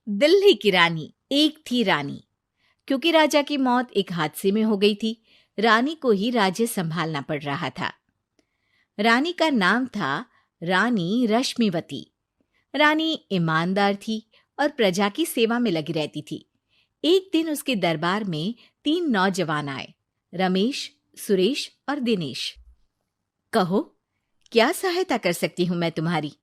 दिल्ली की रानी। एक थी रानी। क्योंकि राजा की मौत एक हादसे में हो गई थी, रानी को ही राज्य संभालना पड़ रहा था। रानी का नाम था रानी रश्मिवती। रानी ईमानदार थी और प्रजा की सेवा में लगी रहती थी। एक दिन उसके दरबार में 3 नौजवान आए, रमेश, सुरेश और दिनेश। कहो, क्या सहायता कर सकती हूँ मैं तुम्हारी?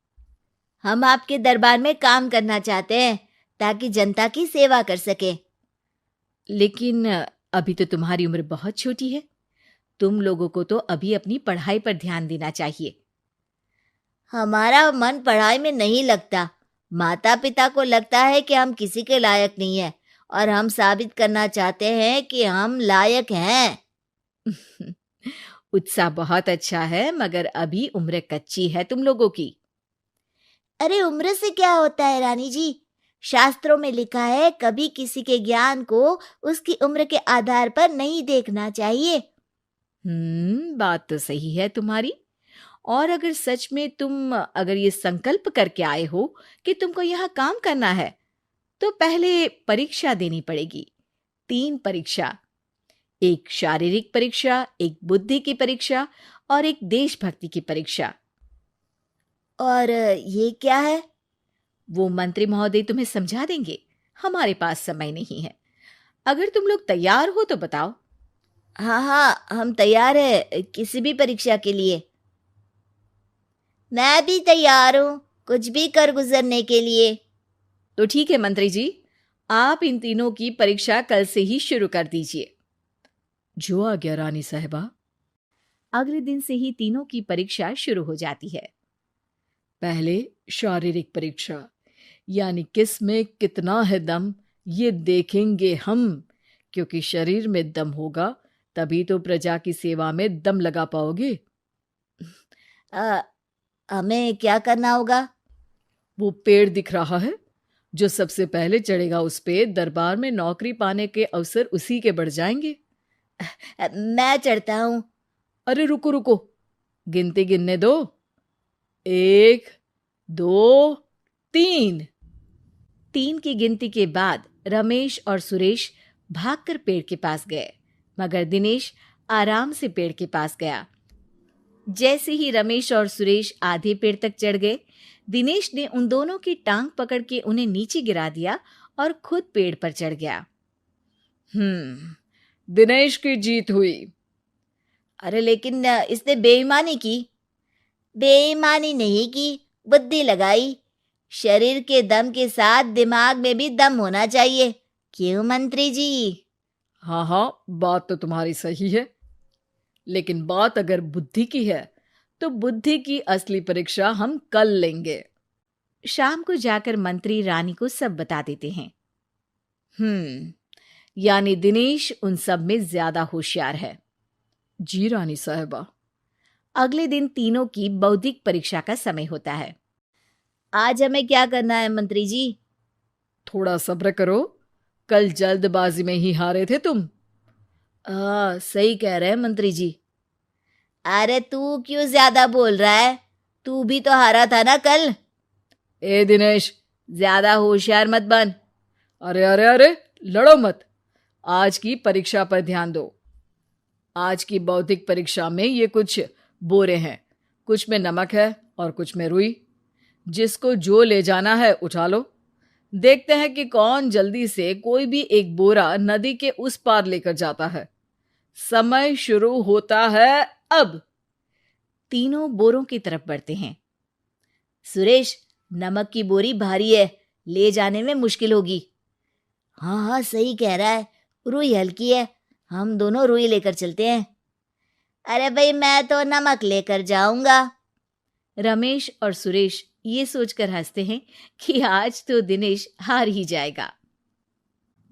हम आपके दरबार में काम करना चाहते हैं ताकि जनता की सेवा कर सके। लेकिन अभी तो तुम्हारी उम्र बहुत छोटी है। तुम लोगों को तो अभी अपनी पढ़ाई पर ध्यान देना चाहिए। हमारा मन पढ़ाई में नहीं लगता। माता पिता को लगता है कि हम किसी के लायक नहीं है और हम साबित करना चाहते हैं कि हम लायक हैं। उत्साह बहुत अच्छा है, मगर अभी उम्र कच्ची है तुम लोगों की। अरे उम्र से क्या होता है रानी जी? शास्त्रों में लिखा है कभी किसी के ज्ञान को उसकी उम्र के आधार पर नहीं देखना चाहिए। बात तो सही है तुम्हारी। और अगर सच में तुम अगर ये संकल्प करके आए हो कि तुमको यहाँ काम करना है, तो पहले परीक्षा देनी पड़ेगी। 3 परीक्षा, एक शारीरिक परीक्षा, एक बुद्धि की परीक्षा और एक देशभक्ति की परीक्षा। और ये क्या है? वो मंत्री महोदय तुम्हें समझा देंगे। हमारे पास समय नहीं है। अगर तुम लोग तैयार हो तो बताओ। हाँ हाँ, हम तैयार है किसी भी परीक्षा के लिए। मैं भी तैयार हूँ कुछ भी कर गुजरने के लिए। तो ठीक है मंत्री जी, आप इन तीनों की परीक्षा कल से ही शुरू कर दीजिए। जो आ गया रानी साहिबा। अगले दिन से ही तीनों की परीक्षा शुरू हो जाती है। पहले शारीरिक परीक्षा, यानी किस में कितना है दम, ये देखेंगे हम। क्योंकि शरीर में दम होगा तभी तो प्रजा की सेवा में दम लगा पाओगे। हमें क्या करना होगा? वो पेड़ दिख रहा है, जो सबसे पहले चढ़ेगा उस पे दरबार में नौकरी पाने के अवसर उसी के बढ़ जाएंगे। मैं चढ़ता हूँ। अरे रुको रुको, गिनती गिनने दो। 1, 2, 3। 3 की गिनती के बाद रमेश और सुरेश भागकर पेड़ के पास गए, मगर दिनेश आराम से पेड़ के पास गया। जैसे ही रमेश और सुरेश आधे पेड़ तक चढ़ गए, दिनेश ने उन दोनों की टांग पकड़ के उन्हें नीचे गिरा दिया और खुद पेड़ पर चढ़ गया। दिनेश की जीत हुई। अरे लेकिन इसने बेईमानी की। बेईमानी नहीं की, बुद्धि लगाई। शरीर के दम के साथ दिमाग में भी दम होना चाहिए। क्यों मंत्री जी? हाँ हाँ, बात तो तुम्हारी सही है, लेकिन बात अगर बुद्धि की है तो बुद्धि की असली परीक्षा हम कल लेंगे। शाम को जाकर मंत्री रानी को सब बता देते हैं। यानी दिनेश उन सब में ज्यादा होशियार है। जी रानी साहिबा। अगले दिन तीनों की बौद्धिक परीक्षा का समय होता है। आज हमें क्या करना है मंत्री जी? थोड़ा सब्र करो, कल जल्दबाजी में ही हारे थे तुम। सही कह रहे हैं मंत्री जी। अरे तू क्यों ज्यादा बोल रहा है? तू भी तो हारा था ना कल। ए दिनेश, ज्यादा होशियार मत बन। अरे अरे अरे, लड़ो मत। आज की परीक्षा पर ध्यान दो। आज की बौद्धिक परीक्षा में ये कुछ बोरे हैं, कुछ में नमक है और कुछ में रुई। जिसको जो ले जाना है उठा लो। देखते हैं कि कौन जल्दी से कोई भी एक बोरा नदी के उस पार लेकर जाता है। समय शुरू होता है अब। तीनों बोरों की तरफ बढ़ते हैं। सुरेश, नमक की बोरी भारी है, ले जाने में मुश्किल होगी। हाँ हाँ, सही कह रहा है, रुई हल्की है, हम दोनों रुई लेकर चलते हैं। अरे भाई, मैं तो नमक लेकर जाऊंगा। रमेश और सुरेश ये सोचकर हंसते हैं कि आज तो दिनेश हार ही जाएगा।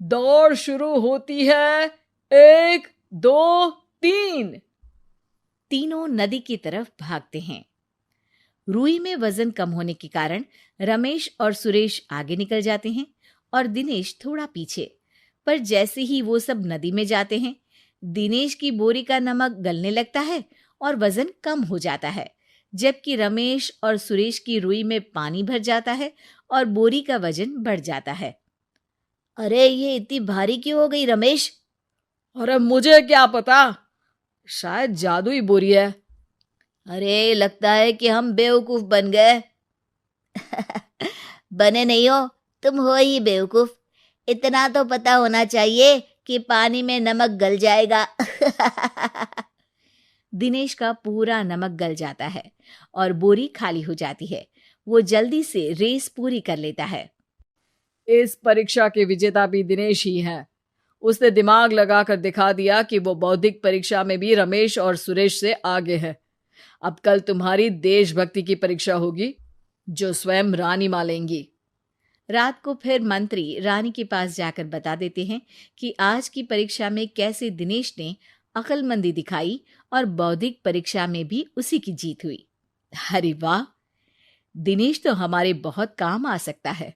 दौड़ शुरू होती है। 1, 2, 3। तीनों नदी की तरफ भागते हैं। रुई में वजन कम होने के कारण रमेश और सुरेश आगे निकल जाते हैं और दिनेश थोड़ा पीछे। पर जैसे ही वो सब नदी में जाते हैं, दिनेश की बोरी का नमक गलने लगता है और वजन कम हो जाता है, जबकि रमेश और सुरेश की रुई में पानी भर जाता है और बोरी का वजन बढ़ जाता है। अरे ये इतनी भारी क्यों हो गई रमेश? अरे मुझे क्या पता, शायद जादुई बोरी है। अरे लगता है कि हम बेवकूफ बन गए। बने नहीं हो, तुम हो ही बेवकूफ। इतना तो पता होना चाहिए कि पानी में नमक गल जाएगा। दिनेश का पूरा नमक गल जाता है और बोरी खाली हो जाती है। वो जल्दी से रेस पूरी कर लेता है। इस परीक्षा के विजेता भी दिनेश ही हैं। उसने दिमाग लगाकर दिखा दिया कि वो बौद्धिक परीक्षा में भी रमेश और सुरेश से आगे है। अब कल तुम्हारी देशभक्ति की परीक्षा होगी, जो स्वयं रानी माँ लेंगी। रात को फिर मंत्री रानी के पास जाकर बता देते हैं कि आज की परीक्षा में कैसे दिनेश ने अक्लमंदी दिखाई और बौद्धिक परीक्षा में भी उसी की जीत हुई। अरे वाह, दिनेश तो हमारे बहुत काम आ सकता है।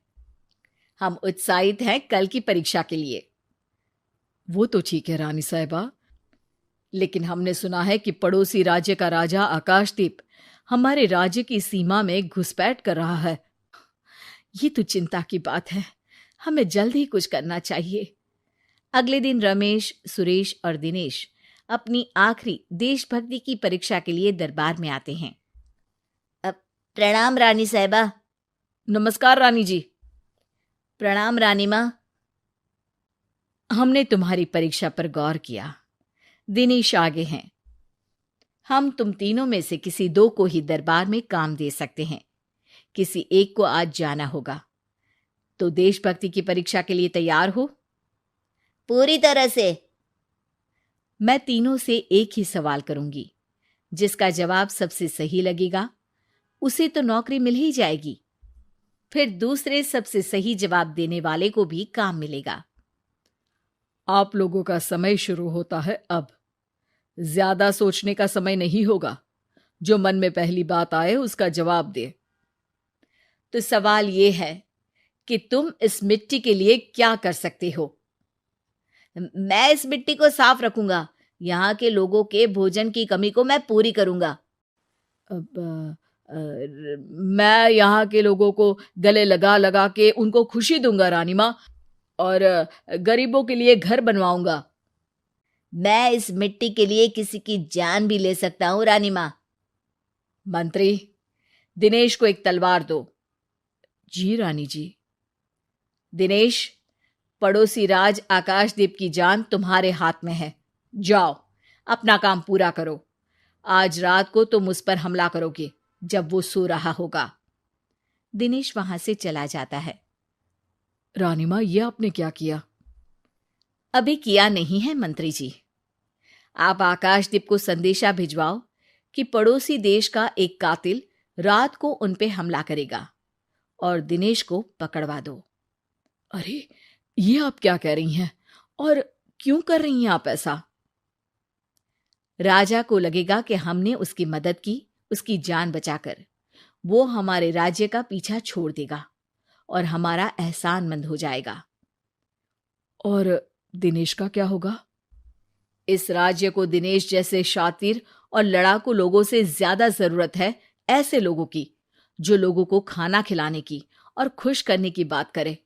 हम उत्साहित हैं कल की परीक्षा के लिए। वो तो ठीक है रानी साहिबा, लेकिन हमने सुना है कि पड़ोसी राज्य का राजा आकाशदीप हमारे राज्य की सीमा में घुसपैठ कर रहा है। ये तो चिंता की बात है। हमें जल्द ही कुछ करना चाहिए। अगले दिन रमेश, सुरेश और दिनेश अपनी आखिरी देशभक्ति की परीक्षा के लिए दरबार में आते हैं। प्रणाम रानी साहिबा। नमस्कार रानी जी। प्रणाम रानी माँ। हमने तुम्हारी परीक्षा पर गौर किया। दिनेश आगे हैं। हम तुम तीनों में से किसी दो को ही दरबार में काम दे सकते हैं। किसी एक को आज जाना होगा। तो देशभक्ति की परीक्षा के लिए तैयार हो? पूरी तरह से। मैं तीनों से एक ही सवाल करूंगी। जिसका जवाब सबसे सही लगेगा उसे तो नौकरी मिल ही जाएगी। फिर दूसरे सबसे सही जवाब देने वाले को भी काम मिलेगा। आप लोगों का समय शुरू होता है अब। ज्यादा सोचने का समय नहीं होगा। जो मन में पहली बात आए उसका जवाब दे। तो सवाल यह है कि तुम इस मिट्टी के लिए क्या कर सकते हो? मैं इस मिट्टी को साफ रखूंगा। यहाँ के लोगों के भोजन की कमी को मैं पूरी करूंगा। मैं यहाँ के लोगों को गले लगा लगा के उनको खुशी दूंगा रानी माँ, और गरीबों के लिए घर बनवाऊंगा। मैं इस मिट्टी के लिए किसी की जान भी ले सकता हूँ रानी माँ। मंत्री, दिनेश को एक तलवार दो। जी रानी जी। दिनेश, पड़ोसी राज आकाशदीप की जान तुम्हारे हाथ में है। जाओ, अपना काम पूरा करो। आज रात को तुम उस पर हमला करोगे जब वो सो रहा होगा। दिनेश वहां से चला जाता है। रानी माँ, ये आपने क्या किया? अभी किया नहीं है मंत्री जी। आप आकाशदीप को संदेशा भिजवाओ कि पड़ोसी देश का एक कातिल रात को उन पे हमला करेगा और दिनेश को पकड़वा दो। अरे ये आप क्या कह रही हैं, और क्यों कर रही हैं आप ऐसा? राजा को लगेगा कि हमने उसकी मदद की, उसकी जान बचाकर। वो हमारे राज्य का पीछा छोड़ देगा और हमारा एहसानमंद हो जाएगा। और दिनेश का क्या होगा? इस राज्य को दिनेश जैसे शातिर और लड़ाकू लोगों से ज्यादा जरूरत है, ऐसे लोगों की जो लोगों को खाना खिलाने की और खुश करने की बात करे।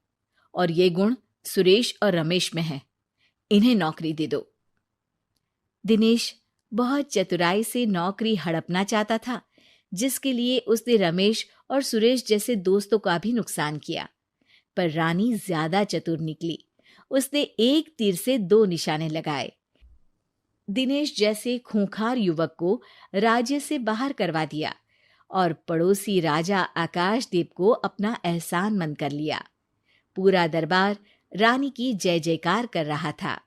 और ये गुण सुरेश और रमेश में है। इन्हें नौकरी दे दो। दिनेश बहुत चतुराई से नौकरी हड़पना चाहता था, जिसके लिए उसने रमेश और सुरेश जैसे दोस्तों का भी नुकसान किया। पर रानी ज्यादा चतुर निकली। उसने एक तीर से दो निशाने लगाए। दिनेश जैसे खूंखार युवक को राज्य से बाहर करवा दिया और पड़ोसी राजा आकाशदीप को अपना एहसानमंद कर लिया। पूरा दरबार रानी की जय जयकार कर रहा था।